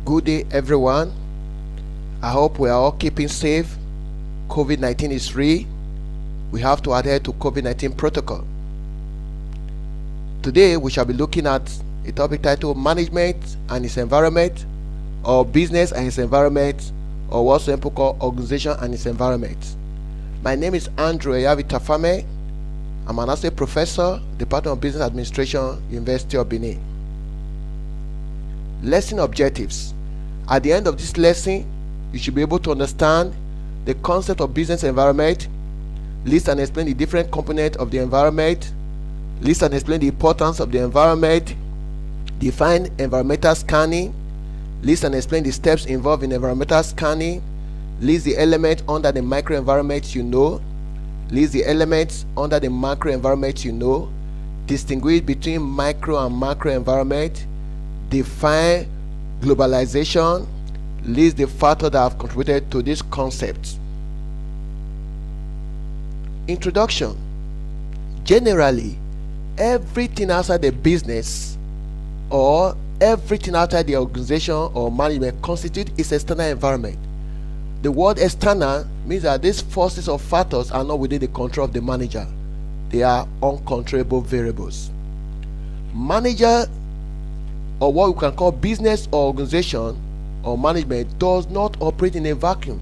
Good day, everyone. I hope we are all keeping safe. COVID-19 is real. We have to adhere to COVID-19 protocol. Today, we shall be looking at a topic titled Management and its Environment, or Business and its Environment, or what some people call Organization and its Environment. My name is Andrew Eyavitafame. I'm an associate professor, Department of Business Administration, University of Benin. Lesson objectives. At the end of this lesson, you should be able to understand the concept of business environment, list and explain the different components of the environment, list and explain the importance of the environment, define environmental scanning, list and explain the steps involved in environmental scanning, list the elements under the microenvironment you know, list the elements under the macroenvironment you know, distinguish between micro and macro environment, define globalization, list the factors that have contributed to this concept. Introduction. Generally, everything outside the business or everything outside the organization or management constitutes its external environment. The word external means that these forces or factors are not within the control of the manager. They are uncontrollable variables. Manager, or what we can call business or organization or management, does not operate in a vacuum.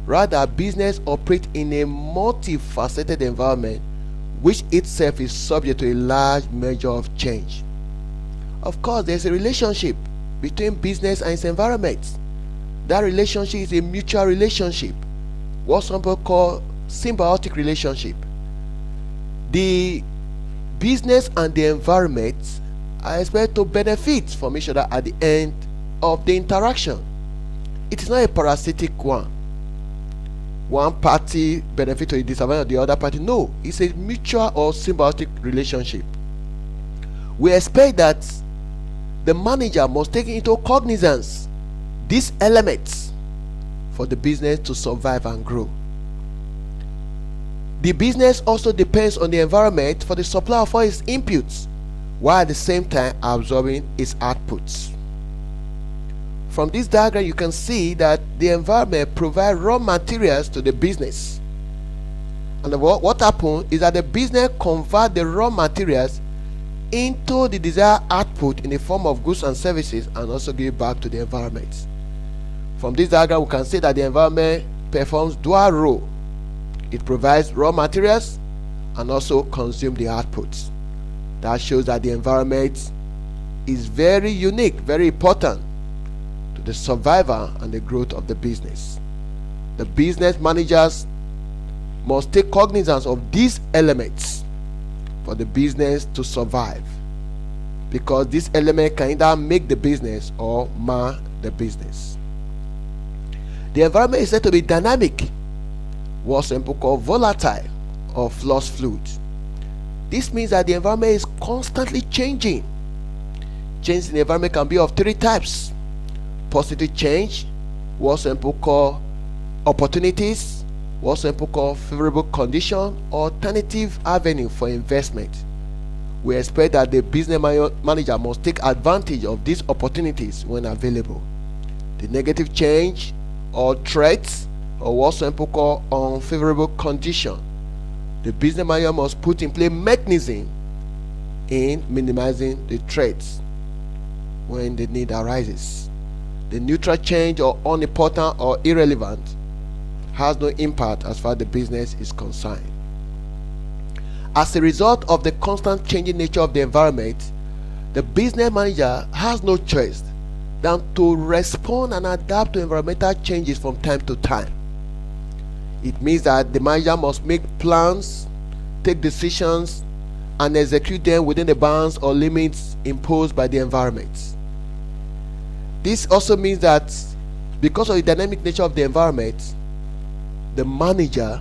Rather, business operates in a multifaceted environment which itself is subject to a large measure of change. Of course, there's a relationship between business and its environment. That relationship is a mutual relationship, what some people call symbiotic relationship. The business and the environment are expected to benefit from each other at the end of the interaction. It is not a parasitic one. One party benefits to the disadvantage of the other party. No, it's a mutual or symbiotic relationship. We expect that the manager must take into cognizance these elements for the business to survive and grow. The business also depends on the environment for the supply of all its inputs, while at the same time absorbing its outputs. From this diagram, you can see that the environment provides raw materials to the business. And what happens is that the business converts the raw materials into the desired output in the form of goods and services, and also give back to the environment. From this diagram, we can see that the environment performs dual role. It provides raw materials and also consumes the outputs. That shows that the environment is very unique, very important to the survival and the growth of the business. The business managers must take cognizance of these elements for the business to survive, because this element can either make the business or mar the business. The environment is said to be dynamic, what some people call volatile or flux fluid. This means that the environment is constantly changing. Change in the environment can be of three types: positive change, what some people call opportunities, what some people call favorable condition, alternative avenue for investment. We expect that the business manager must take advantage of these opportunities when available. The negative change or threats, or what some people call unfavorable condition. The business manager must put in place mechanism in minimizing the threats when the need arises. The neutral change, or unimportant or irrelevant, has no impact as far as the business is concerned. As a result of the constant changing nature of the environment, the business manager has no choice than to respond and adapt to environmental changes from time to time. It means that the manager must make plans, take decisions, and execute them within the bounds or limits imposed by the environment. This also means that because of the dynamic nature of the environment, the manager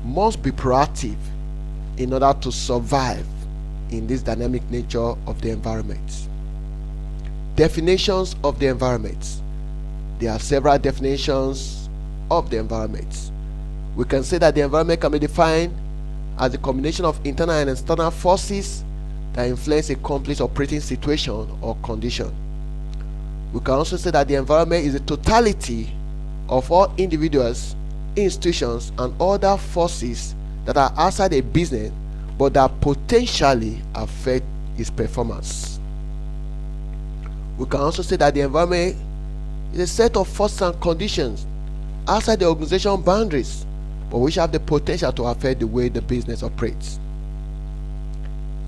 must be proactive in order to survive in this dynamic nature of the environment. Definitions of the environment. There are several definitions of the environment. We can say that the environment can be defined as a combination of internal and external forces that influence a complex operating situation or condition. We can also say that the environment is the totality of all individuals, institutions, and other forces that are outside a business but that potentially affect its performance. We can also say that the environment is a set of forces and conditions outside the organization boundaries but which have the potential to affect the way the business operates.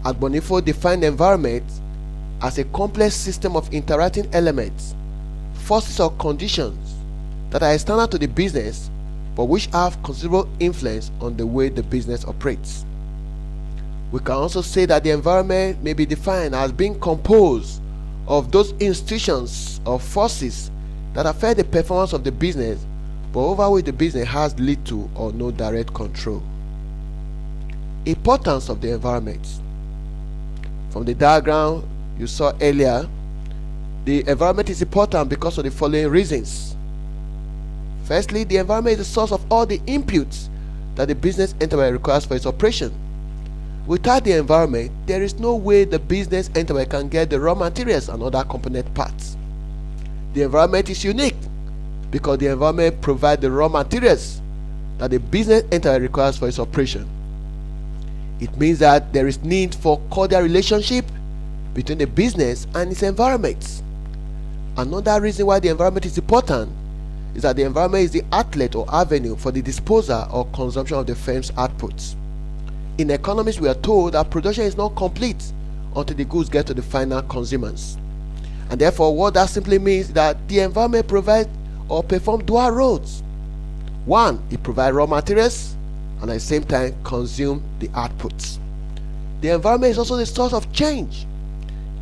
At Bonifo defined the environment as a complex system of interacting elements, forces or conditions that are external to the business but which have considerable influence on the way the business operates. We can also say that the environment may be defined as being composed of those institutions or forces that affect the performance of the business but over which the business has little or no direct control. Importance of the environment. From the diagram you saw earlier, the environment is important because of the following reasons. Firstly, the environment is the source of all the inputs that the business enterprise requires for its operation. Without the environment, there is no way the business enterprise can get the raw materials and other component parts. The environment is unique because the environment provides the raw materials that the business enterprise requires for its operation. It means that there is need for cordial relationship between the business and its environment. Another reason why the environment is important is that the environment is the outlet or avenue for the disposal or consumption of the firm's outputs. In economics, we are told that production is not complete until the goods get to the final consumers. And therefore, what that simply means is that the environment provides or performs dual roles. One, it provides raw materials and at the same time consume the outputs. The environment is also the source of change.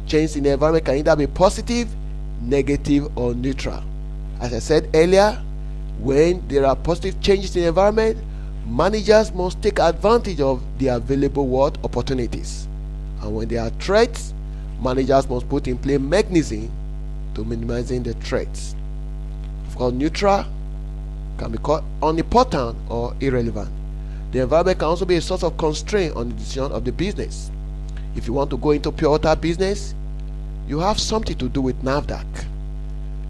Change in the environment can either be positive, negative, or neutral. As I said earlier, when there are positive changes in the environment, managers must take advantage of the available world opportunities. And when there are threats, managers must put in place mechanisms to minimizing the threats. Of course, neutral can be called unimportant or irrelevant. The environment can also be a source of constraint on the decision of the business. If you want to go into pure water business, you have something to do with NAFDAC.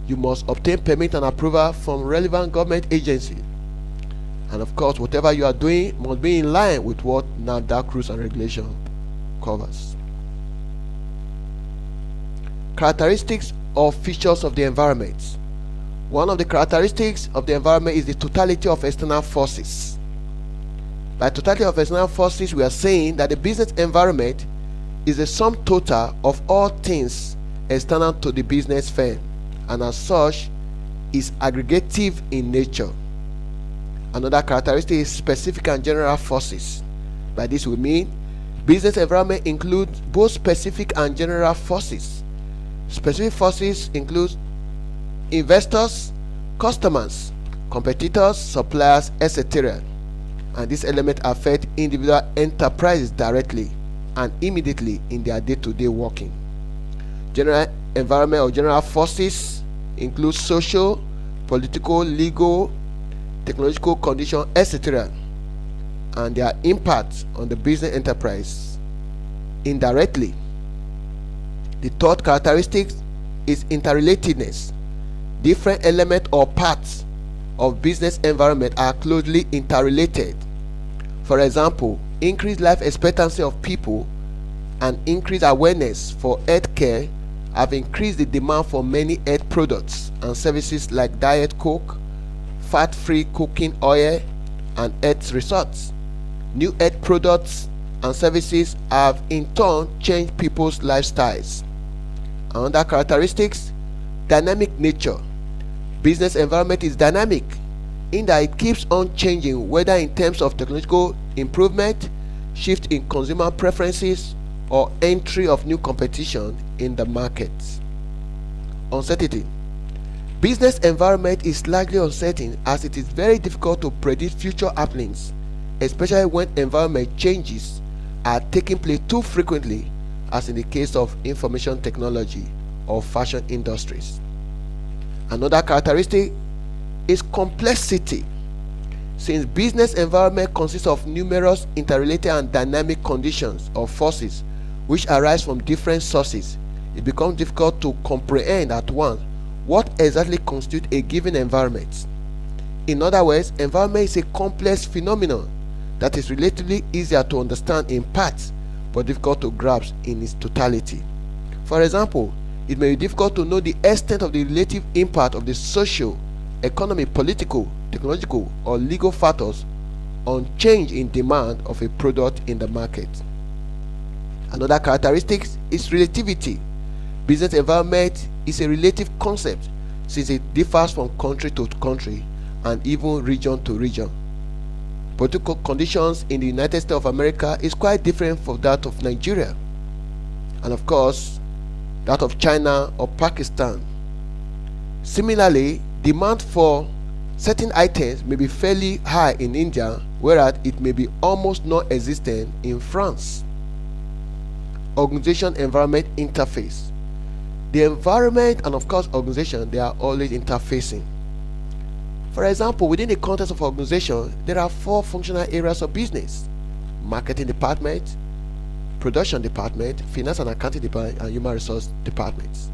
You must obtain permit and approval from relevant government agency. And of course, whatever you are doing must be in line with what NAFDAC rules and regulation covers. Characteristics or features of the environment. One of the characteristics of the environment is the totality of external forces. By totality of external forces, we are saying that the business environment is the sum total of all things external to the business firm, and as such is aggregative in nature. Another characteristic is specific and general forces. By this we mean business environment includes both specific and general forces. Specific forces include investors, customers, competitors, suppliers, etc. And these elements affect individual enterprises directly and immediately in their day-to-day working. General environment or general forces include social, political, legal, technological conditions, etc. and their impact on the business enterprise indirectly. The third characteristic is interrelatedness. Different elements or parts of business environment are closely interrelated. For example, increased life expectancy of people and increased awareness for health care have increased the demand for many health products and services like Diet Coke, fat-free cooking oil, and health resorts. New health products and services have in turn changed people's lifestyles. Another characteristics, dynamic nature. Business environment is dynamic in that it keeps on changing, whether in terms of technological improvement, shift in consumer preferences, or entry of new competition in the market. Uncertainty. Business environment is largely uncertain as it is very difficult to predict future happenings, especially when environment changes are taking place too frequently, as in the case of information technology or fashion industries. Another characteristic is complexity. Since business environment consists of numerous interrelated and dynamic conditions or forces which arise from different sources, it becomes difficult to comprehend at once what exactly constitutes a given environment. In other words, environment is a complex phenomenon that is relatively easier to understand in parts but difficult to grasp in its totality. For example, it may be difficult to know the extent of the relative impact of the social, economic, political, technological, or legal factors on change in demand of a product in the market. Another characteristic is relativity. Business environment is a relative concept since it differs from country to country and even region to region. Political conditions in the United States of America is quite different from that of Nigeria, and of course that of China or Pakistan. Similarly, demand for certain items may be fairly high in India, whereas it may be almost non-existent in France. Organization environment interface. The environment and of course organization, they are always interfacing. For example, within the context of organization, there are 4 functional areas of business: marketing department, production department, finance and accounting department, and human resource departments.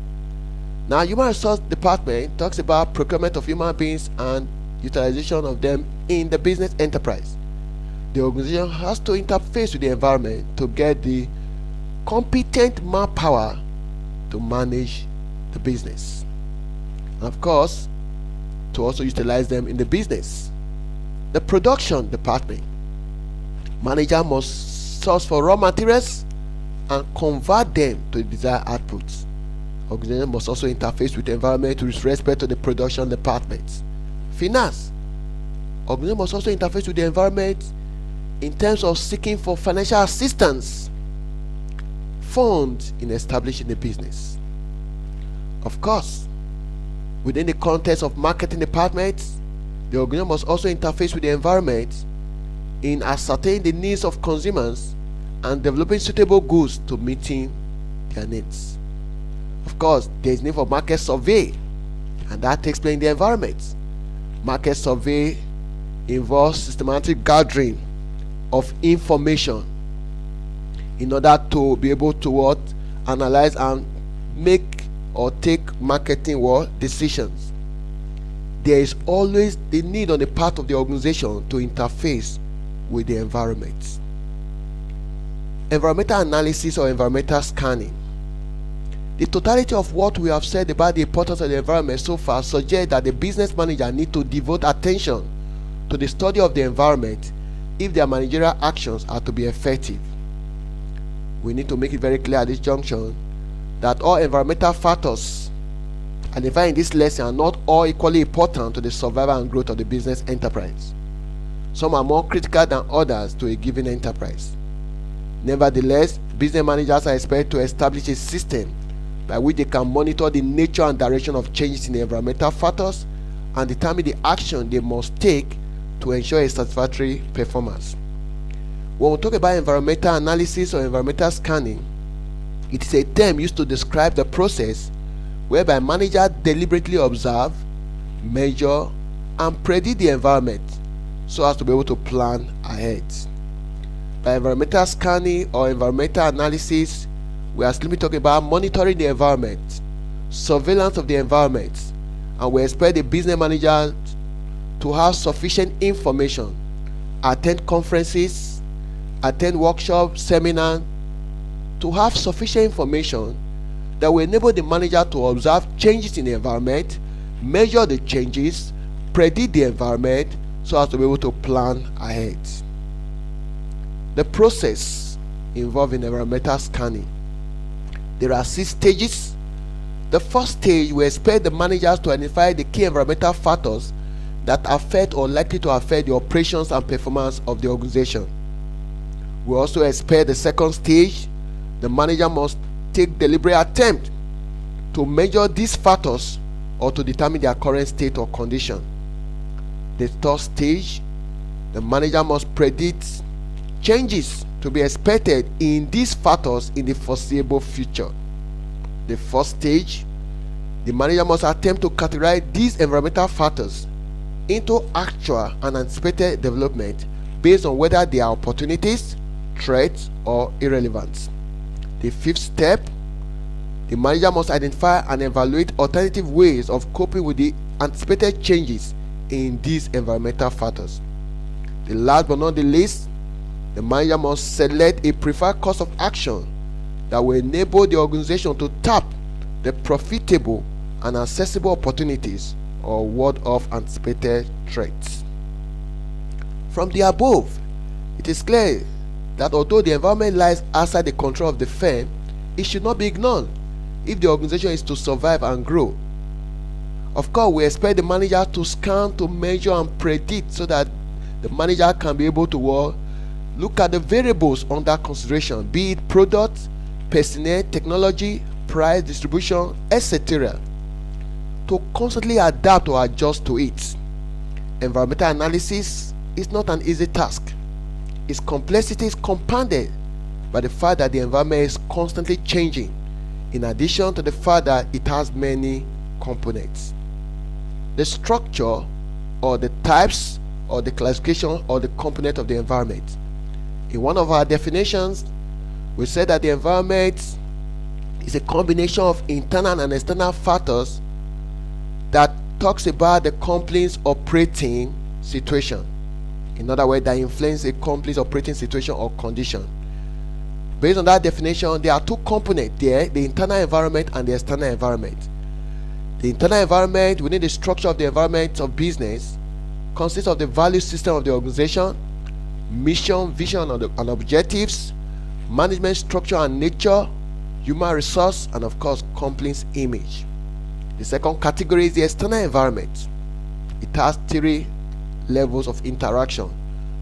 Now, human resource department talks about procurement of human beings and utilization of them in the business enterprise. The organization has to interface with the environment to get the competent manpower to manage the business, and of course to also utilize them in the business. The production department, manager must source for raw materials and convert them to the desired outputs. Organization must also interface with the environment with respect to the production departments. Finance, organization must also interface with the environment in terms of seeking for financial assistance, funds in establishing the business. Of course, within the context of marketing departments, the organization must also interface with the environment in ascertaining the needs of consumers and developing suitable goods to meeting their needs. Of course, there is need for market survey, and that takes place in the environment. Market survey involves systematic gathering of information in order to be able to analyze and make or take marketing decisions. There is always the need on the part of the organization to interface with the environment. Environmental analysis or environmental scanning. The totality of what we have said about the importance of the environment so far suggests that the business manager needs to devote attention to the study of the environment if their managerial actions are to be effective. We need to make it very clear at this junction that all environmental factors identified in this lesson are not all equally important to the survival and growth of the business enterprise. Some are more critical than others to a given enterprise. Nevertheless, business managers are expected to establish a system by which they can monitor the nature and direction of changes in the environmental factors and determine the action they must take to ensure a satisfactory performance. When we talk about environmental analysis or environmental scanning, it is a term used to describe the process whereby managers deliberately observe, measure, and predict the environment so as to be able to plan ahead. By environmental scanning or environmental analysis, we are simply talking about monitoring the environment, surveillance of the environment, and we expect the business manager to have sufficient information, attend conferences, attend workshops, seminars, to have sufficient information that will enable the manager to observe changes in the environment, measure the changes, predict the environment so as to be able to plan ahead. The process involved in environmental scanning. There are 6 stages. The first stage, we expect the managers to identify the key environmental factors that affect or likely to affect the operations and performance of the organization. We also expect the second stage, the manager must take deliberate attempt to measure these factors or to determine their current state or condition. The third stage, the manager must predict changes to be expected in these factors in the foreseeable future. The fourth stage, the manager must attempt to categorize these environmental factors into actual and anticipated development based on whether they are opportunities, threats, or irrelevance. The fifth step, The manager must identify and evaluate alternative ways of coping with the anticipated changes in these environmental factors. The last but not the least, the manager must select a preferred course of action that will enable the organization to tap the profitable and accessible opportunities or ward off anticipated threats. From the above, it is clear that although the environment lies outside the control of the firm, it should not be ignored if the organization is to survive and grow. Of course, we expect the manager to scan, to measure and predict so that the manager can be able to look at the variables under consideration, be it product, personnel, technology, price, distribution, etc., to constantly adapt or adjust to it. Environmental analysis is not an easy task. Its complexity is compounded by the fact that the environment is constantly changing, in addition to the fact that it has many components. The structure or the types or the classification or the component of the environment. In one of our definitions, we said that the environment is a combination of internal and external factors that talks about the company's operating situation. In other words, that influence a company's operating situation or condition. Based on that definition, there are two components there, the internal environment and the external environment. The internal environment within the structure of the environment of business consists of the value system of the organization, mission, vision and objectives, management structure and nature, human resource, and of course company's image. The second category is the external environment. It has three levels of interaction.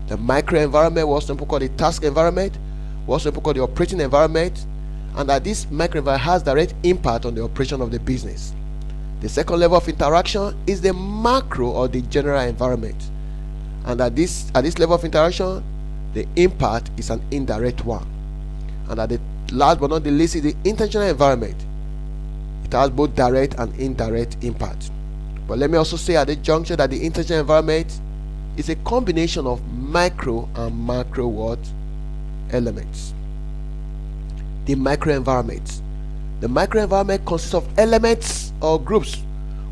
The microenvironment, what some people call the task environment, what some people call the operating environment, and that this microenvironment has direct impact on the operation of the business. The second level of interaction is the macro or the general environment, and at this level of interaction, the impact is an indirect one. And at the last but not the least is the intentional environment. It has both direct and indirect impact. But let me also say at this juncture that the intentional environment is a combination of micro and macro elements. The microenvironment. The microenvironment consists of elements or groups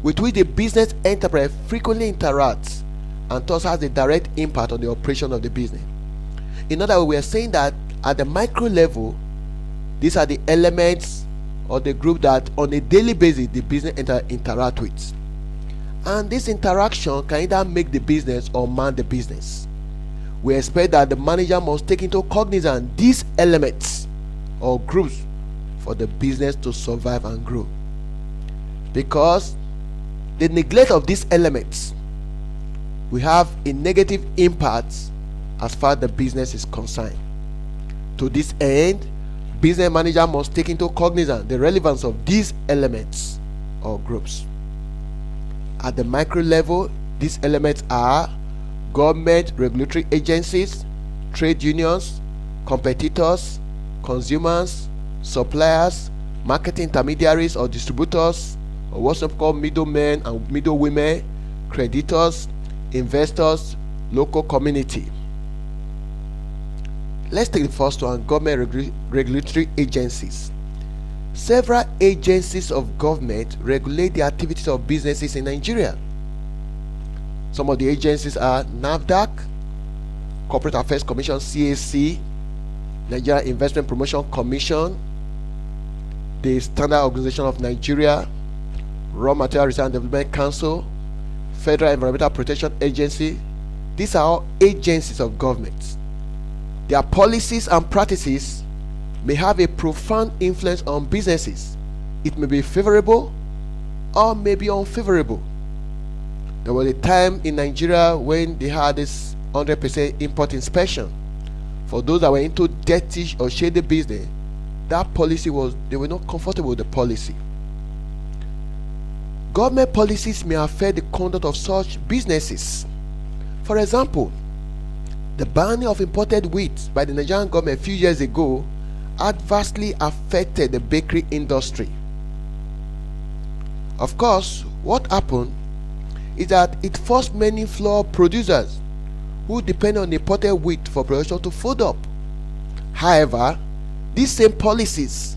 with which the business enterprise frequently interacts and thus has a direct impact on the operation of the business. In other words, we are saying that at the micro level, these are the elements or the group that on a daily basis the business interact with. And this interaction can either make the business or man the business. We expect that the manager must take into cognizance these elements or groups for the business to survive and grow. Because the neglect of these elements will have a negative impact as far as the business is concerned. To this end, business manager must take into cognizance the relevance of these elements or groups. At the micro level, these elements are government regulatory agencies, trade unions, competitors, consumers, suppliers, marketing intermediaries or distributors, or what's called middlemen and middlewomen, creditors, investors, local community. Let's take the first one, government regulatory agencies. Several agencies of government regulate the activities of businesses in Nigeria. Some of the agencies are NAFDAC, Corporate Affairs Commission (CAC), Nigeria Investment Promotion Commission, the Standard Organization of Nigeria, Raw Material Research and Development Council, Federal Environmental Protection Agency. These are all agencies of government. Their policies and practices may have a profound influence on businesses. It may be favorable or may be unfavorable. There was a time in Nigeria when they had this 100% import inspection. For those that were into dirty or shady business, that policy they were not comfortable with the policy. Government policies may affect the conduct of such businesses. For example, the banning of imported wheat by the Nigerian government a few years ago adversely affected the bakery industry. Of course, what happened is that it forced many flour producers who depend on imported wheat for production to fold up. However, these same policies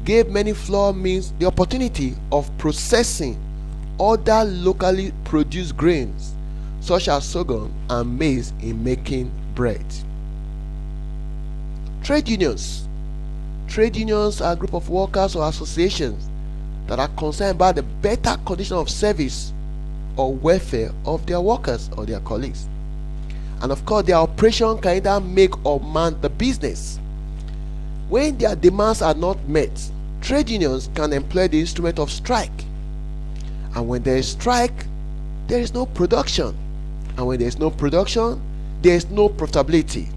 gave many flour mills the opportunity of processing other locally produced grains such as sorghum and maize in making bread. Trade unions. Trade unions are a group of workers or associations that are concerned about the better condition of service or welfare of their workers or their colleagues. And of course, their operation can either make or man the business. When their demands are not met, trade unions can employ the instrument of strike. And when there is strike, there is no production. And when there is no production, there is no profitability.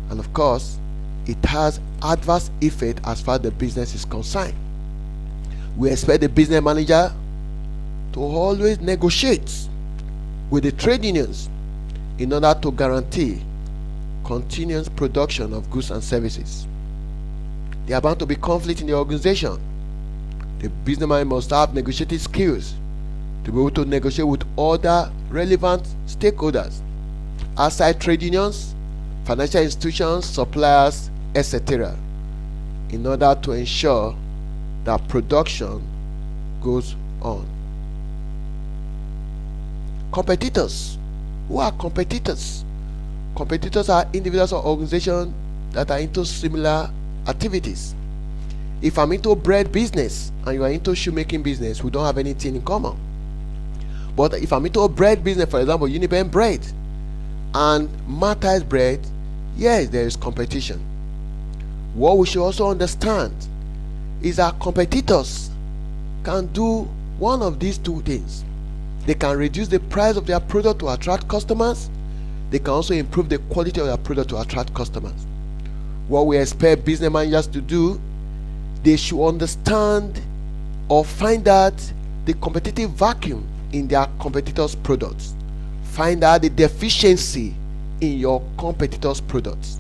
And of course, it has adverse effect as far as the business is concerned. We expect the business manager to always negotiate with the trade unions in order to guarantee continuous production of goods and services. There are bound to be conflict in the organization. The businessman must have negotiating skills to be able to negotiate with other relevant stakeholders outside trade unions, financial institutions, suppliers, etc., in order to ensure that production goes on. Competitors. Who are competitors? Competitors are individuals or organizations that are into similar activities. If I'm into bread business and you are into shoemaking business, we don't have anything in common. But if I'm into a bread business, for example, Uniben bread and Martha's bread, yes, there is competition. What we should also understand is that competitors can do one of these two things. They can reduce the price of their product to attract customers. They can also improve the quality of their product to attract customers. What we expect business managers to do, they should understand or find out the competitive vacuum in their competitors' products. Find out the deficiency in your competitors' products.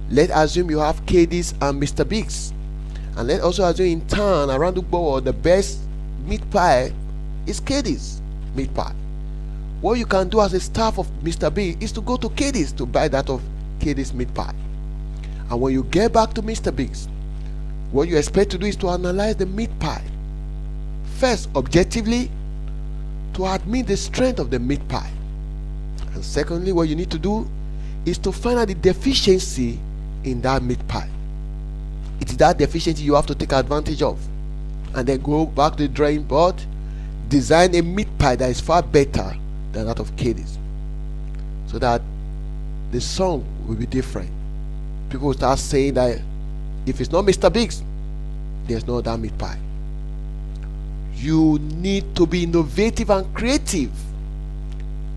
Let's assume you have KD's and Mr. Biggs. And let's also assume in town around the world the best meat pie is KD's meat pie. What you can do as a staff of Mr. Biggs is to go to KD's to buy that of KD's meat pie. And when you get back to Mr. Biggs, what you expect to do is to analyze the meat pie. First, objectively, to admit the strength of the meat pie. And secondly, what you need to do is to find out the deficiency in that meat pie. It is that deficiency you have to take advantage of. And then go back to the drawing board, design a meat pie that is far better than that of KD's. So that the song will be different. People will start saying that if it's not Mr. Biggs, there's no other meat pie. You need to be innovative and creative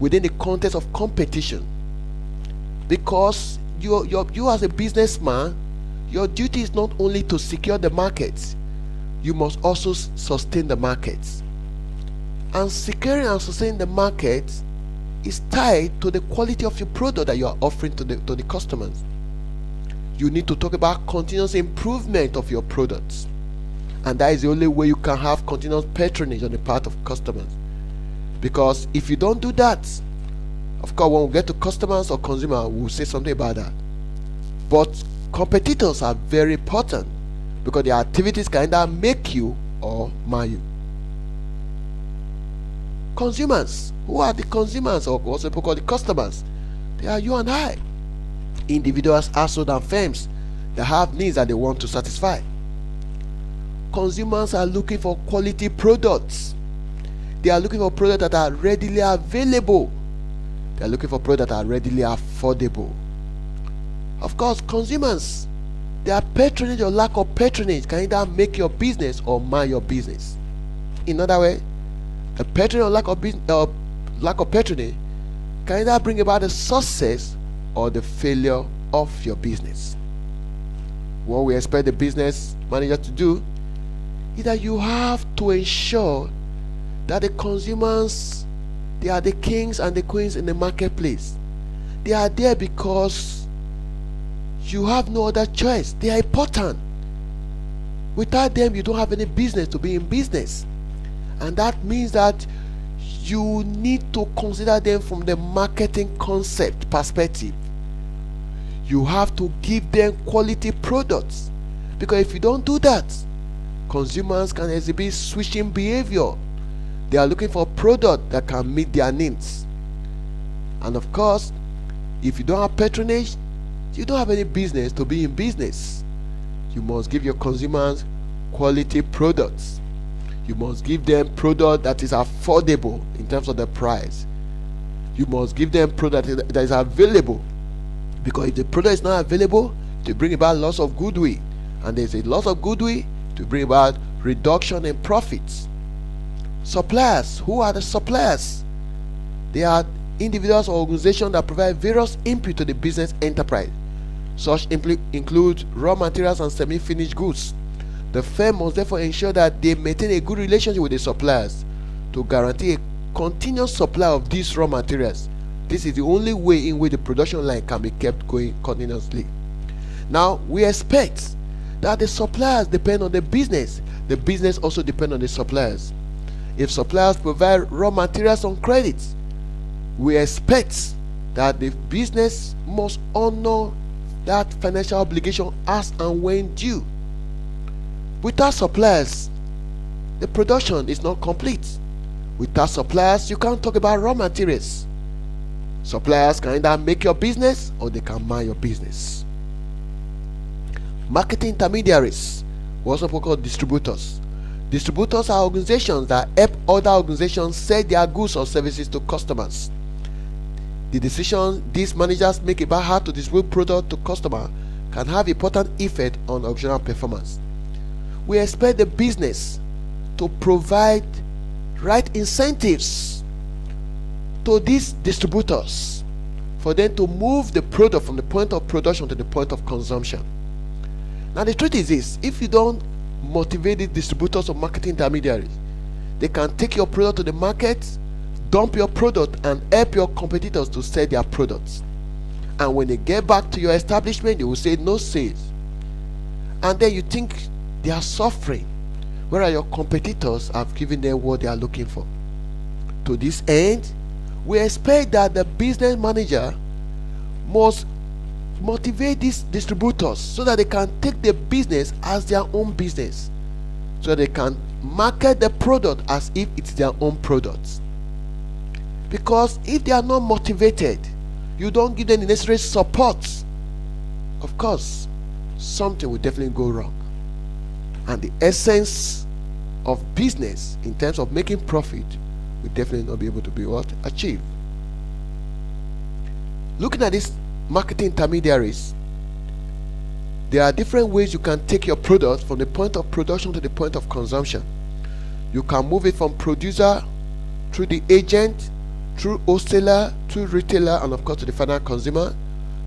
within the context of competition, because you as a businessman, your duty is not only to secure the markets, you must also sustain the markets. And securing and sustaining the markets is tied to the quality of your product that you are offering to the customers. You need to talk about continuous improvement of your products, and that is the only way you can have continuous patronage on the part of customers. Because if you don't do that, of course, when we get to customers or consumers, we'll say something about that. But competitors are very important because their activities can either make you or mar you. Consumers. Who are the consumers, or also people call the customers? They are you and I. Individuals, households, and firms that have needs that they want to satisfy. Consumers are looking for quality products. They are looking for products that are readily available. They are looking for products that are readily affordable. Of course, consumers, their patronage or lack of patronage can either make your business or mar your business. In other words, the patronage or lack of patronage can either bring about the success or the failure of your business. What we expect the business manager to do is that you have to ensure that the consumers, they are the kings and the queens in the marketplace. They are there because you have no other choice. They are important. Without them, you don't have any business to be in business. And that means that you need to consider them from the marketing concept perspective. You have to give them quality products, Because if you don't do that, consumers can exhibit switching behavior. They are looking for a product that can meet their needs. And of course, if you don't have patronage, you don't have any business to be in business. You must give your consumers quality products. You must give them product that is affordable in terms of the price. You must give them product that is available, because if the product is not available, it will bring about loss of goodwill, and there's a loss of goodwill to bring about reduction in profits. Suppliers. Who are the suppliers? They are individuals or organizations that provide various input to the business enterprise. Such include raw materials and semi-finished goods. The firm must therefore ensure that they maintain a good relationship with the suppliers to guarantee a continuous supply of these raw materials. This is the only way in which the production line can be kept going continuously. Now, we expect that the suppliers depend on the business also depends on the suppliers. If suppliers provide raw materials on credit, we expect that the business must honor that financial obligation as and when due. Without suppliers, the production is not complete. Without suppliers, you can't talk about raw materials. Suppliers can either make your business or they can mar your business. Marketing intermediaries, also called distributors. Distributors are organizations that help other organizations sell their goods or services to customers. The decision these managers make about how to distribute product to customers can have important effect on organizational performance. We expect the business to provide right incentives to these distributors for them to move the product from the point of production to the point of consumption. Now the truth is this: if you don't motivate these distributors or marketing intermediaries, they can take your product to the market, dump your product, and help your competitors to sell their products. And when they get back to your establishment, they will say no sales. And then you think they are suffering, whereas your competitors have given them what they are looking for. To this end, we expect that the business manager must motivate these distributors so that they can take the business as their own business, so they can market the product as if it's their own product. Because if they are not motivated, you don't give them the necessary support, of course something will definitely go wrong. And the essence of business in terms of making profit will definitely not be able to be achieved. Looking at these marketing intermediaries, there are different ways you can take your product from the point of production to the point of consumption. You can move it from producer through the agent, through wholesaler, through retailer, and of course to the final consumer.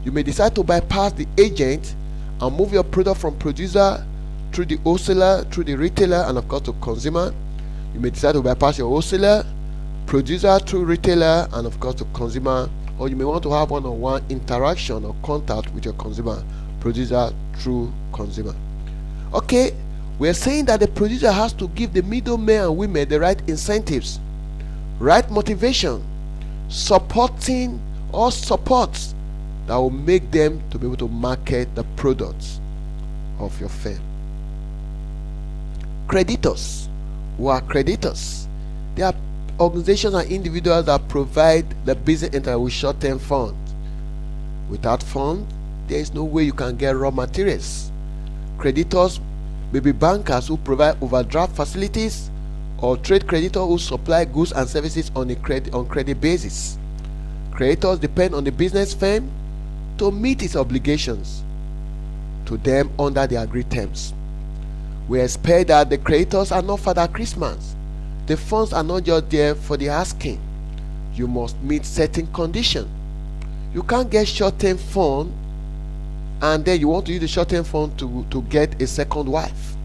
You may decide to bypass the agent and move your product from producer through the wholesaler, through the retailer, and of course to consumer. You may decide to bypass your wholesaler, producer through retailer, and of course to consumer. Or you may want to have one-on-one interaction or contact with your consumer, producer through consumer. Okay, we're saying that the producer has to give the middlemen and women the right incentives, right motivation, supporting or supports that will make them to be able to market the products of your firm. Creditors. Who are creditors? They are organizations and individuals that provide the business enterprise with short-term funds. Without funds, there is no way you can get raw materials. Creditors may be bankers who provide overdraft facilities, or trade creditors who supply goods and services on credit basis. Creditors depend on the business firm to meet its obligations to them under the agreed terms. We expect that the creditors are not Father Christmas. The funds are not just there for the asking. You must meet certain conditions. You can't get short-term fund and then you want to use the short-term fund to get a second wife.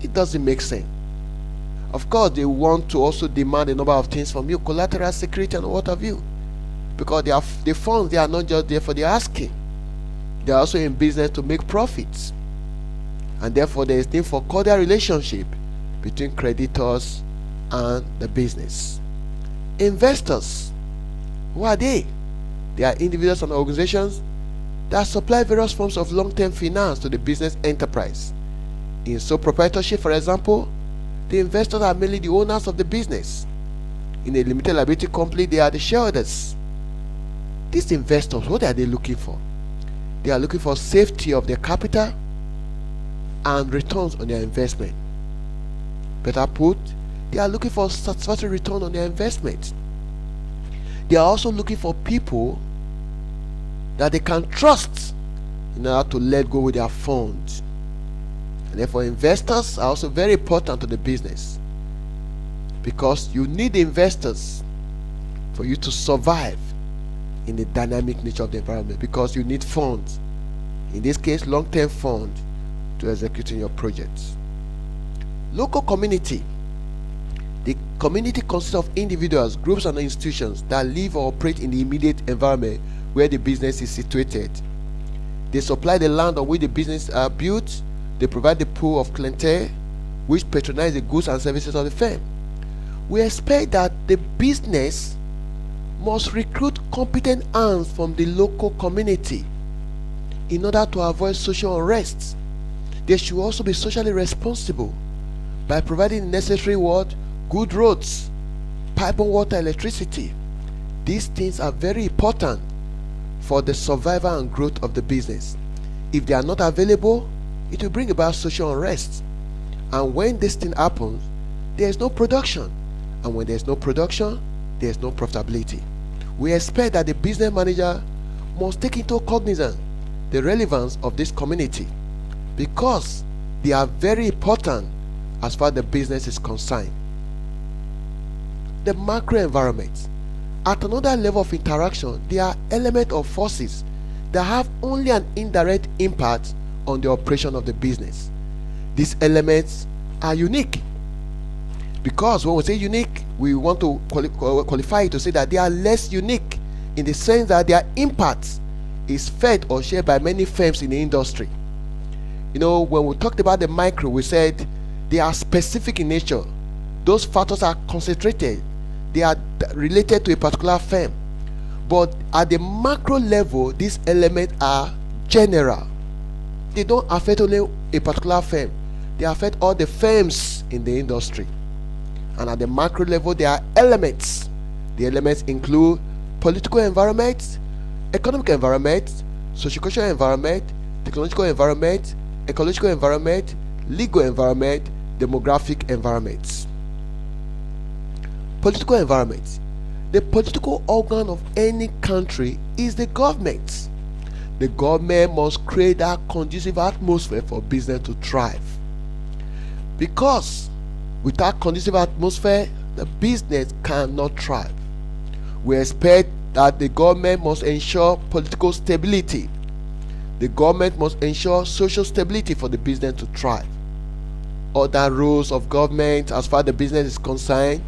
It doesn't make sense. Of course, they want to also demand a number of things from you, collateral security and what have you, because the funds, they are not just there for the asking. They are also in business to make profits, and therefore there is need for cordial relationship between creditors and the business. Investors. Who are they? They are individuals and organizations that supply various forms of long-term finance to the business enterprise. In sole proprietorship, for example, the investors are mainly the owners of the business. In a limited liability company, they are the shareholders. These investors, what are they looking for? They are looking for safety of their capital and returns on their investment. Better put, they are looking for satisfactory return on their investment. They are also looking for people that they can trust in order to let go with their funds. And therefore, investors are also very important to the business, because you need investors for you to survive in the dynamic nature of the environment, because you need funds, in this case long-term funds, to execute in your projects. Local community. The community consists of individuals, groups and institutions that live or operate in the immediate environment where the business is situated. They supply the land on which the business are built. They provide the pool of clientele which patronize the goods and services of the firm. We expect that the business must recruit competent hands from the local community in order to avoid social unrest. They should also be socially responsible by providing the necessary good roads, pipe and water, electricity. These things are very important for the survival and growth of the business. If they are not available, it will bring about social unrest. And when this thing happens, there is no production. And when there is no production, there is no profitability. We expect that the business manager must take into cognizance the relevance of this community, because they are very important as far as the business is concerned. The macro environment. At another level of interaction, there are elements or forces that have only an indirect impact on the operation of the business. These elements are unique, because when we say unique, we want to qualify it to say that they are less unique in the sense that their impact is felt or shared by many firms in the industry. When we talked about the micro, we said they are specific in nature. Those factors are concentrated. They are related to a particular firm. But at the macro level, these elements are general. They don't affect only a particular firm. They affect all the firms in the industry. And at the macro level, there are elements. The elements include political environment, economic environment, socio-cultural environment, technological environment, ecological environment, legal environment, demographic environments. Political environment. The political organ of any country is the government. The government must create that conducive atmosphere for business to thrive. Because without conducive atmosphere, the business cannot thrive. We expect that the government must ensure political stability. The government must ensure social stability for the business to thrive. Other roles of government as far as the business is concerned,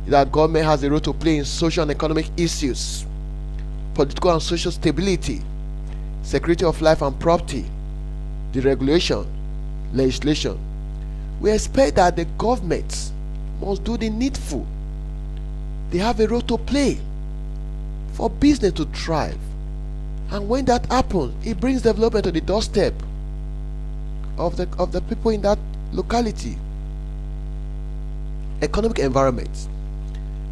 that government has a role to play in social and economic issues, political and social stability, security of life and property, deregulation, legislation. We expect that the government must do the needful. They have a role to play for business to thrive. And when that happens, it brings development to the doorstep of the people in that locality. Economic environment.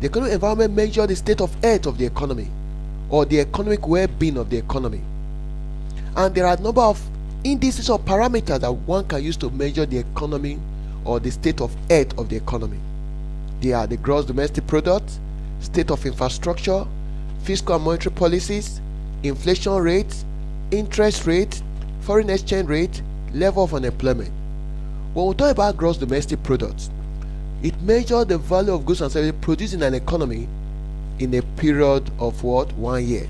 The economic environment measures the state of health of the economy, or the economic well-being of the economy. And there are a number of indices or parameters that one can use to measure the economy or the state of health of the economy. They are the gross domestic product, state of infrastructure, fiscal and monetary policies, inflation rate, interest rate, foreign exchange rate, level of unemployment. When we talk about gross domestic product, it measures the value of goods and services produced in an economy in a period of 1 year.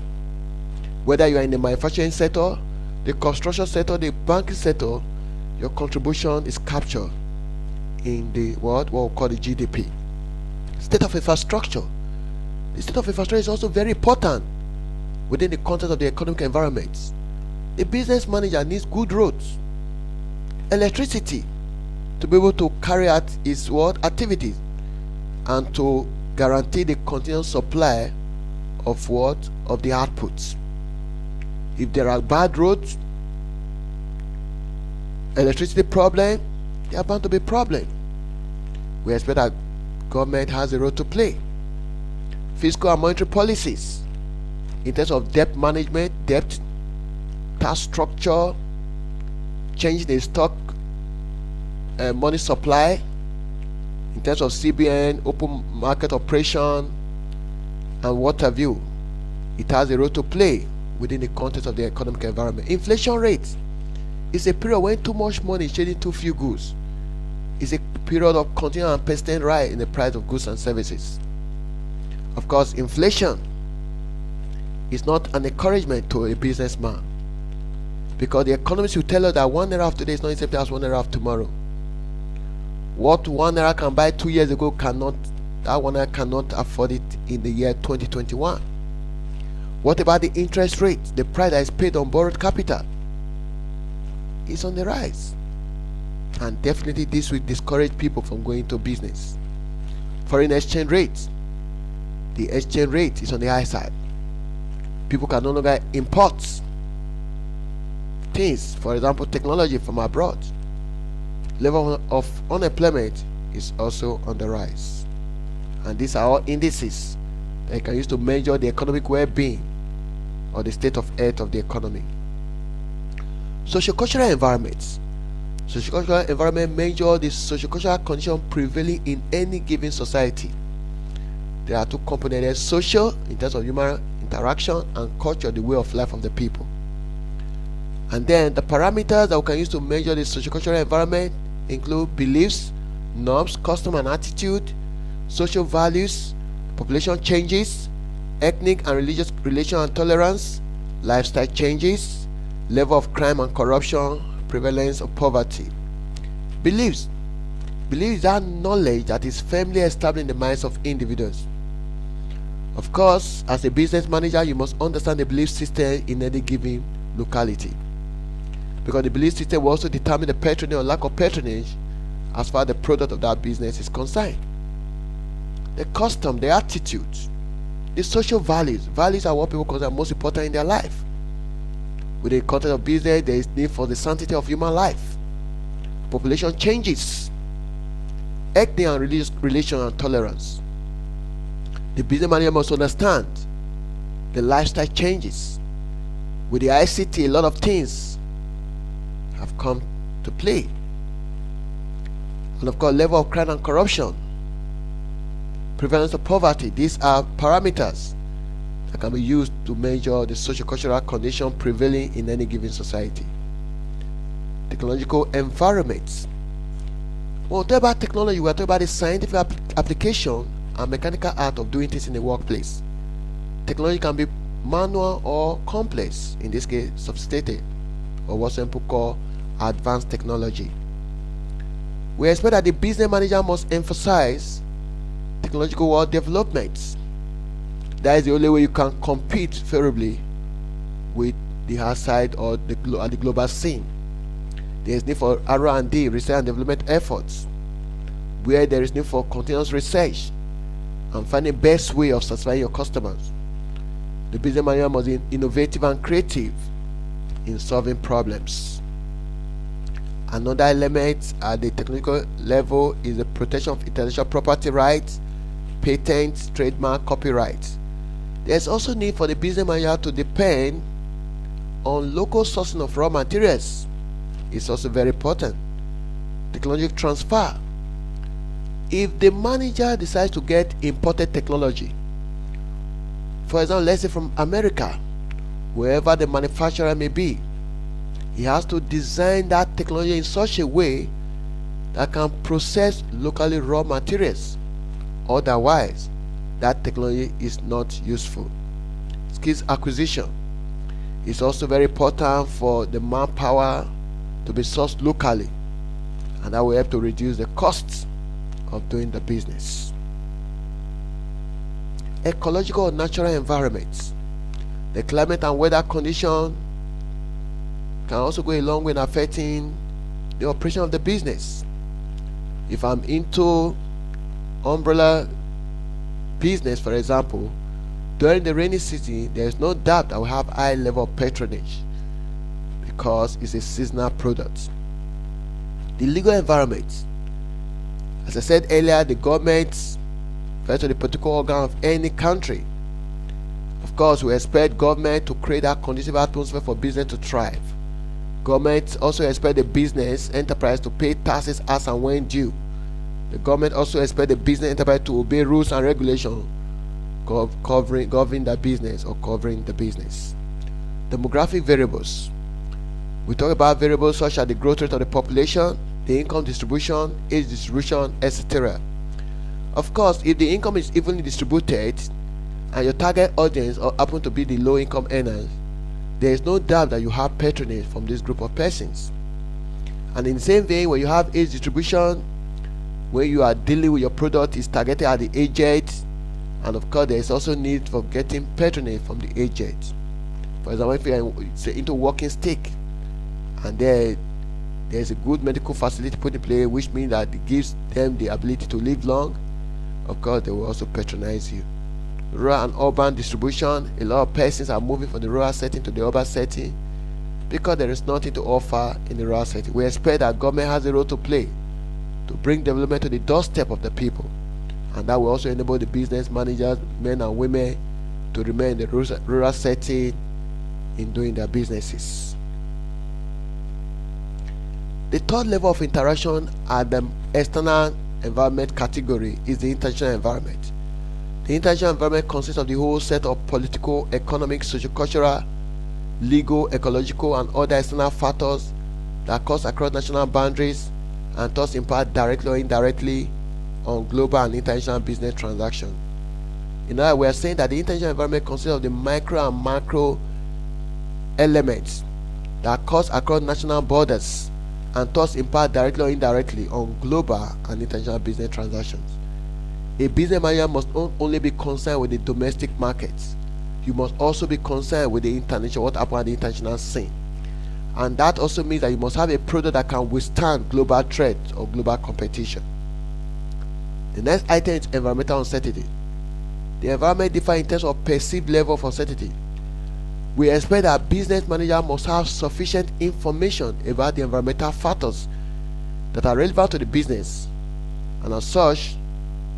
Whether you are in the manufacturing sector, the construction sector, the banking sector, your contribution is captured in the what we call the GDP. State of infrastructure. The state of infrastructure is also very important within the context of the economic environment. The business manager needs good roads, electricity to be able to carry out his activities, and to guarantee the continuous supply of the outputs. If there are bad roads, Electricity problem, there are bound to be problems. We expect that government has a role to play. Fiscal and monetary policies in terms of debt management, debt, tax structure, changing the stock money supply in terms of CBN, open market operation, and what have you. It has a role to play within the context of the economic environment. Inflation rate is a period when too much money is chasing too few goods. It's a period of continual and persistent rise in the price of goods and services. Of course, inflation is not an encouragement to a businessman, because the economists will tell us that 1 naira of today is not the same thing as 1 naira of tomorrow. What 1 naira can buy 2 years ago that 1 naira cannot afford it in the year 2021. What about the interest rate? The price that is paid on borrowed capital is on the rise, and definitely this will discourage people from going into business. Foreign exchange rate, the exchange rate is on the high side. People can no longer import things, for example technology, from abroad. Level of unemployment is also on the rise, and these are all indices that you can use to measure the economic well-being or the state of health of the economy. Sociocultural environments. Sociocultural environment measure the sociocultural condition prevailing in any given society. There are two components: there's social, in terms of human interaction, and culture, the way of life of the people. And then the parameters that we can use to measure the sociocultural environment include beliefs, norms, custom and attitude, social values, population changes, ethnic and religious relation and tolerance, lifestyle changes, level of crime and corruption, prevalence of poverty. Beliefs is that knowledge that is firmly established in the minds of individuals. Of course, as a business manager, you must understand the belief system in any given locality, because the belief system will also determine the patronage or lack of patronage as far as the product of that business is concerned. The custom, the attitude, the social values are what people consider most important in their life. Within the context of business, there is need for the sanctity of human life. Population changes, ethnic and religious relation and tolerance. The business manager must understand the lifestyle changes. With the ICT, a lot of things have come to play. And of course, level of crime and corruption, prevalence of poverty. These are parameters that can be used to measure the sociocultural condition prevailing in any given society. Technological environments. When we talk about technology, we are talking about the scientific application and mechanical art of doing things in the workplace. Technology can be manual or complex, in this case sophisticated, or what some people call advanced technology. We expect that the business manager must emphasize technological world developments. That is the only way you can compete favorably with the outside or the global scene. There is need for R&D, research and development efforts, where there is need for continuous research and finding the best way of satisfying your customers. The business manager must be innovative and creative in solving problems. Another element at the technical level is the protection of intellectual property rights, patents, trademark, copyright. There's also need for the business manager to depend on local sourcing of raw materials. It's also very important. Technology transfer. If the manager decides to get imported technology, for example, let's say from America, wherever the manufacturer may be, he has to design that technology in such a way that can process locally raw materials. Otherwise, that technology is not useful. Skills acquisition is also very important for the manpower to be sourced locally, and that will help to reduce the costs of doing the business. Ecological or natural environments. The climate and weather condition can also go a long way in affecting the operation of the business. If I'm into umbrella business, for example, during the rainy season, there is no doubt I will have high level of patronage because it's a seasonal product. The legal environment. As I said earlier, the government refers to the political organ of any country. Of course, we expect government to create a conducive atmosphere for business to thrive. Government also expect the business enterprise to pay taxes as and when due. The government also expect the business enterprise to obey rules and regulations governing the business or covering the business. Demographic variables. We talk about variables such as the growth rate of the population, the income distribution, age distribution, etc. Of course, if the income is evenly distributed and your target audience happen to be the low income earners, there is no doubt that you have patronage from this group of persons. And in the same vein, when you have age distribution, when you are dealing with your product is targeted at the aged, and of course there is also need for getting patronage from the aged. For example, if you are into walking stick and there is a good medical facility put in place, which means that it gives them the ability to live long, of course they will also patronize you. Rural and urban distribution. A lot of persons are moving from the rural setting to the urban setting because there is nothing to offer in the rural setting. We expect that government has a role to play to bring development to the doorstep of the people, and that will also enable the business managers, men and women, to remain in the rural setting in doing their businesses. The third level of interaction at the external environment category is the international environment. The international environment consists of the whole set of political, economic, socio-cultural, legal, ecological, and other external factors that occur across national boundaries and thus impact directly or indirectly on global and international business transactions. In other words, we are saying that the international environment consists of the micro and macro elements that occur across national borders and thus impact directly or indirectly on global and international business transactions. A business manager must not only be concerned with the domestic markets, you must also be concerned with the international, what happens at the international scene. And that also means that you must have a product that can withstand global threat or global competition. The next item is environmental uncertainty. The environment differs in terms of perceived level of uncertainty. We expect that business manager must have sufficient information about the environmental factors that are relevant to the business, and as such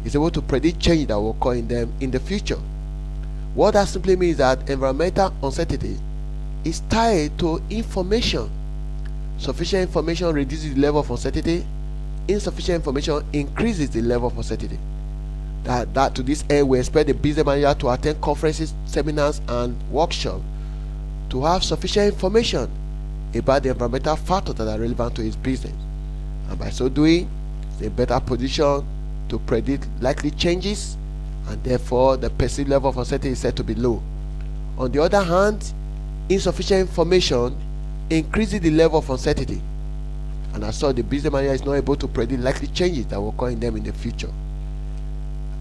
is able to predict change that will occur in them in the future. What that simply means that environmental uncertainty is tied to information. Sufficient information reduces the level of uncertainty. Insufficient information increases the level of uncertainty. That to this end, we expect the business manager to attend conferences, seminars, and workshops to have sufficient information about the environmental factors that are relevant to his business, and by so doing, he's in a better position to predict likely changes, and therefore the perceived level of uncertainty is said to be low. On the other hand, insufficient information increases the level of uncertainty, and as such the business manager is not able to predict likely changes that will occur in them in the future.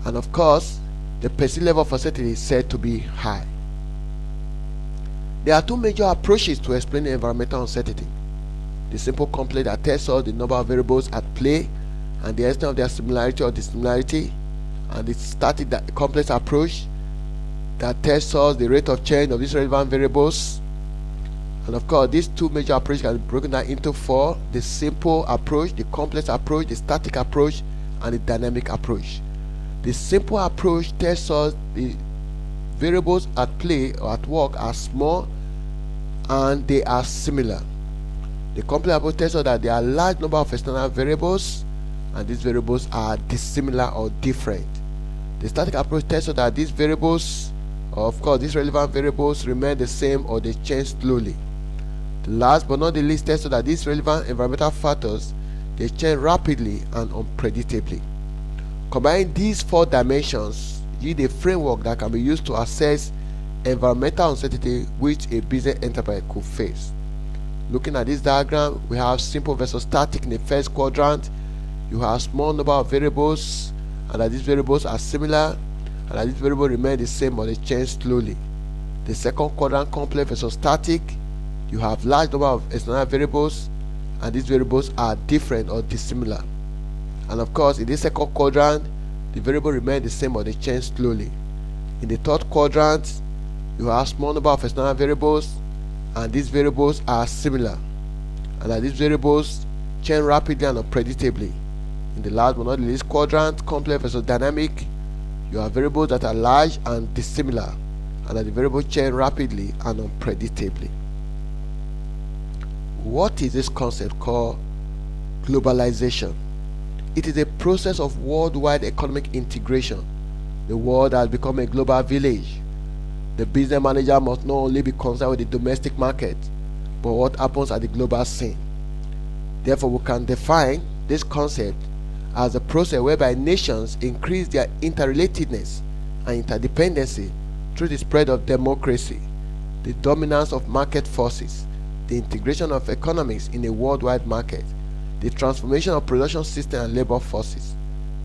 And of course, the perceived level of uncertainty is said to be high. There are two major approaches to explain environmental uncertainty: the simple complex that tells us the number of variables at play and the extent of their similarity or dissimilarity, and the static complex approach that tells us the rate of change of these relevant variables. And of course, these two major approaches can be broken down into four: the simple approach, the complex approach, the static approach, and the dynamic approach. The simple approach tells us the variables at play or at work are small and they are similar. The complex approach tells us that there are a large number of external variables and these variables are dissimilar or different. The static approach tells us that these variables, of course these relevant variables, remain the same or they change slowly. The last but not the least tells us that these relevant environmental factors, they change rapidly and unpredictably. Combining these four dimensions yield a framework that can be used to assess environmental uncertainty which a business enterprise could face. Looking at this diagram, we have simple versus static in the first quadrant. You have small number of variables, and that these variables are similar, and that these variables remain the same or they change slowly. The second quadrant, complex versus static, you have large number of external variables, and these variables are different or dissimilar. And of course, in this second quadrant, the variable remain the same or they change slowly. In the third quadrant, you have small number of external variables, and these variables are similar, and that these variables change rapidly and unpredictably. In the last but not least quadrant, complex versus dynamic, you have variables that are large and dissimilar, and that the variables change rapidly and unpredictably. What is this concept called globalization? It is a process of worldwide economic integration. The world has become a global village. The business manager must not only be concerned with the domestic market, but what happens at the global scene. Therefore, we can define this concept as a process whereby nations increase their interrelatedness and interdependency through the spread of democracy, the dominance of market forces, the integration of economics in a worldwide market, the transformation of production system and labor forces,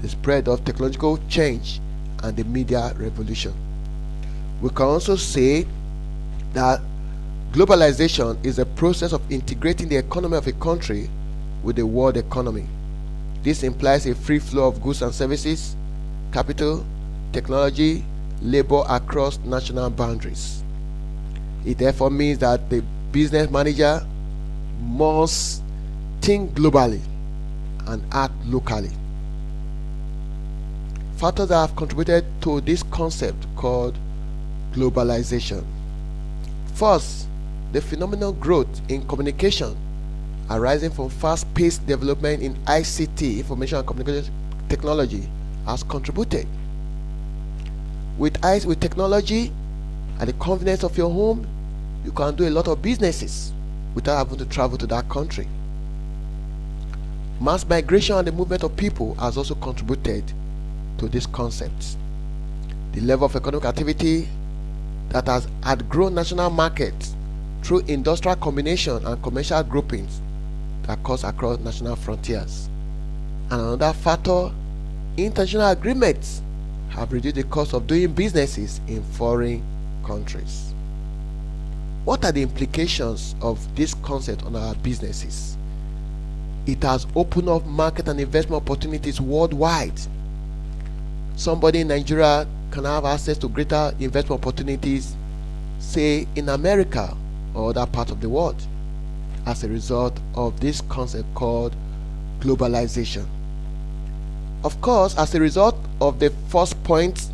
the spread of technological change, and the media revolution. We can also say that globalization is a process of integrating the economy of a country with the world economy. This implies a free flow of goods and services, capital, technology, labor across national boundaries. It therefore means that the business manager must think globally and act locally. Factors that have contributed to this concept called globalization. First, the phenomenal growth in communication arising from fast-paced development in ICT, information and communication technology, has contributed. With technology at the convenience of your home, you can do a lot of businesses without having to travel to that country. Mass migration and the movement of people has also contributed to this concept. The level of economic activity that has outgrown national markets through industrial combination and commercial groupings that cuts across national frontiers. And another factor, international agreements have reduced the cost of doing businesses in foreign countries. What are the implications of this concept on our businesses? It has opened up market and investment opportunities worldwide. Somebody in Nigeria can have access to greater investment opportunities, say in America or other parts of the world, as a result of this concept called globalization. Of course, as a result of the first point,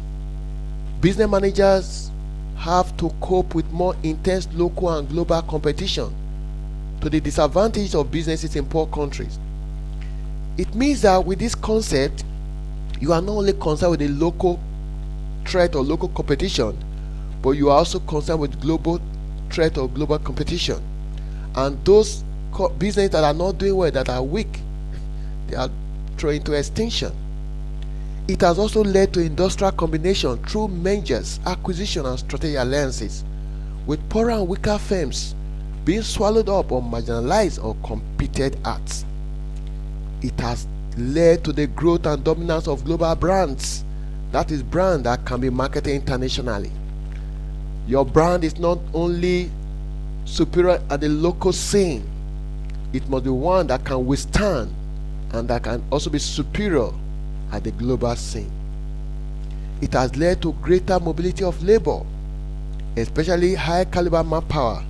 business managers have to cope with more intense local and global competition to the disadvantage of businesses in poor countries. It means that with this concept, you are not only concerned with the local threat or local competition, but you are also concerned with global threat or global competition. And those businesses that are not doing well, that are weak, they are thrown into extinction. It has also led to industrial combination through mergers, acquisition, and strategic alliances, with poorer and weaker firms being swallowed up or marginalized or competed at. It has led to the growth and dominance of global brands, that is, brand that can be marketed internationally. Your brand is not only superior at the local scene, it must be one that can withstand and that can also be superior at the global scene. It has led to greater mobility of labor, especially high caliber manpower,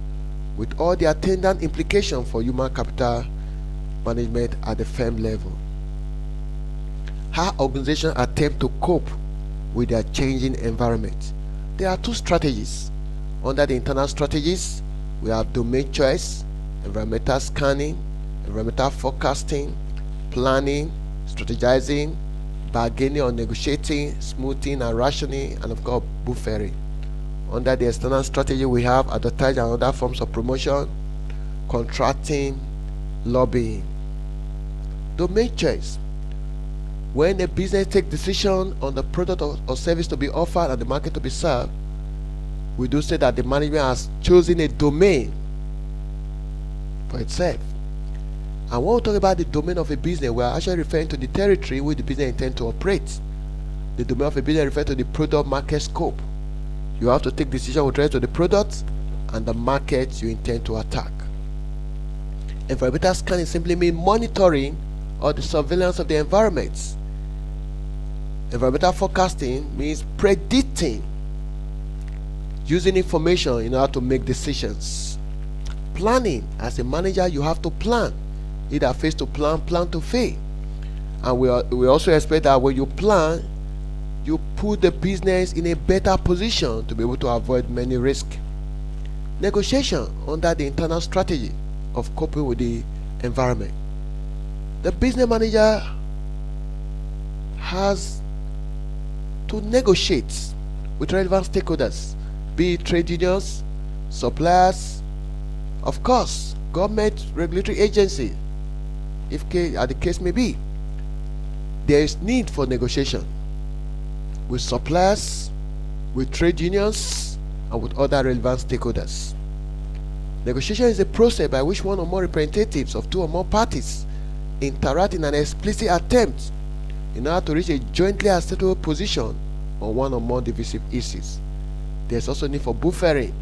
with all the attendant implications for human capital management at the firm level. How organizations attempt to cope with their changing environment. There are two strategies. Under the internal strategies, we have domain choice, environmental scanning, environmental forecasting, planning, strategizing, bargaining or negotiating, smoothing and rationing, and of course buffering. Under the external strategy, we have advertising and other forms of promotion, contracting, lobbying. Domain choice. When a business takes decision on the product or service to be offered and the market to be served, we do say that the management has chosen a domain for itself. And when we talk about the domain of a business, we are actually referring to the territory where the business intends to operate. The domain of a business refers to the product market scope. You have to take decision with respect to the product and the market you intend to attack. Environmental scanning simply means monitoring or the surveillance of the environment. Environmental forecasting means predicting, using information in order to make decisions. Planning, as a manager, you have to plan. Either fail to plan to fail. And we also expect that when you plan, you put the business in a better position to be able to avoid many risks. Negotiation under the internal strategy of coping with the environment. The business manager has to negotiate with relevant stakeholders, be it trade unions, suppliers, of course, government regulatory agency, if as the case may be. There is need for negotiation with suppliers, with trade unions, and with other relevant stakeholders. Negotiation is a process by which one or more representatives of two or more parties interact in an explicit attempt in order to reach a jointly acceptable position on one or more divisive issues. There's also need for buffering,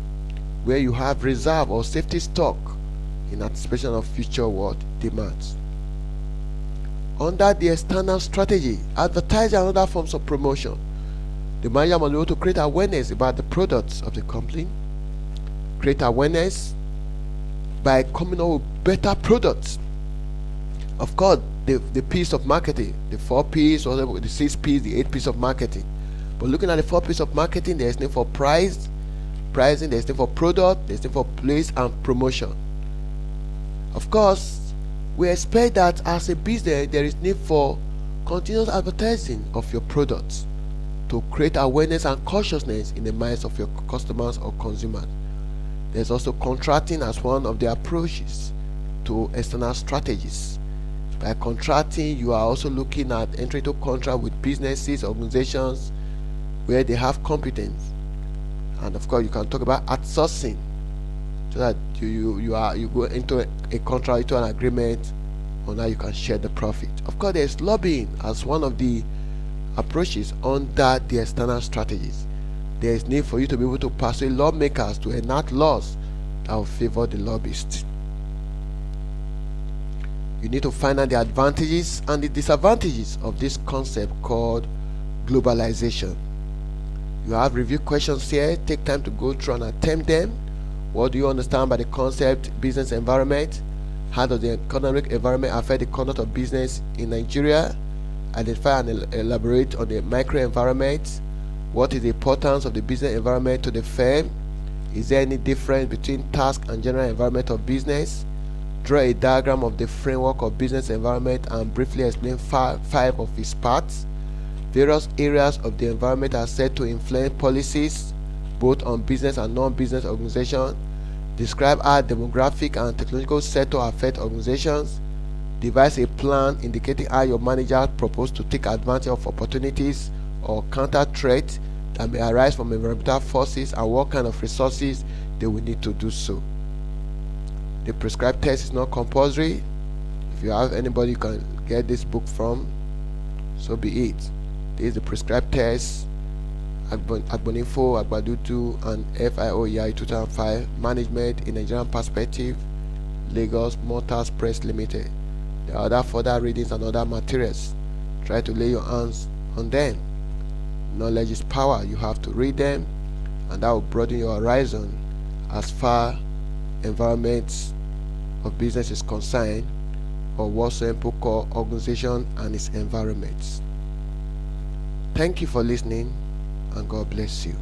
where you have reserve or safety stock in anticipation of future demands. Under the external strategy, advertising and other forms of promotion, the manager must be able to create awareness about the products of the company, create awareness by coming up with better products. Of course, the piece of marketing, the 4 P's or the 6 P's, the 8 P's of marketing. But looking at the 4 P's of marketing, there's need for pricing, there's need for product, there's need for place and promotion. Of course, we expect that as a business, there is need for continuous advertising of your products to create awareness and consciousness in the minds of your customers or consumers. There's also contracting as one of the approaches to external strategies. By contracting, you are also looking at entering into contract with businesses, organizations where they have competence. And of course, you can talk about outsourcing, so that you go into a contract, into an agreement on how you can share the profit. Of course, there's lobbying as one of the approaches under the external strategies. There is need for you to be able to persuade lawmakers to enact laws that will favor the lobbyists. You need to find out the advantages and the disadvantages of this concept called globalization. You have review questions here. Take time to go through and attempt them. What do you understand by the concept business environment? How does the economic environment affect the conduct of business in Nigeria? Identify and elaborate on the microenvironment. What is the importance of the business environment to the firm? Is there any difference between task and general environment of business? Draw a diagram of the framework of business environment and briefly explain 5 of its parts. Various areas of the environment are said to influence policies, both on business and non-business organizations. Describe how demographic and technological sector affect organizations. Devise a plan indicating how your manager proposes to take advantage of opportunities or counter threats that may arise from environmental forces and what kind of resources they will need to do so. The prescribed test is not compulsory. If you have anybody you can get this book from, so be it. This is the prescribed test. Agboninfo, Agbadutu, and FIOEI 2005, Management in Nigerian Perspective, Lagos Motors Press Limited. There are other further readings and other materials. Try to lay your hands on them. Knowledge is power. You have to read them, and that will broaden your horizon as far environments of business is concerned, or what some people call organization and its environments. Thank you for listening, and God bless you.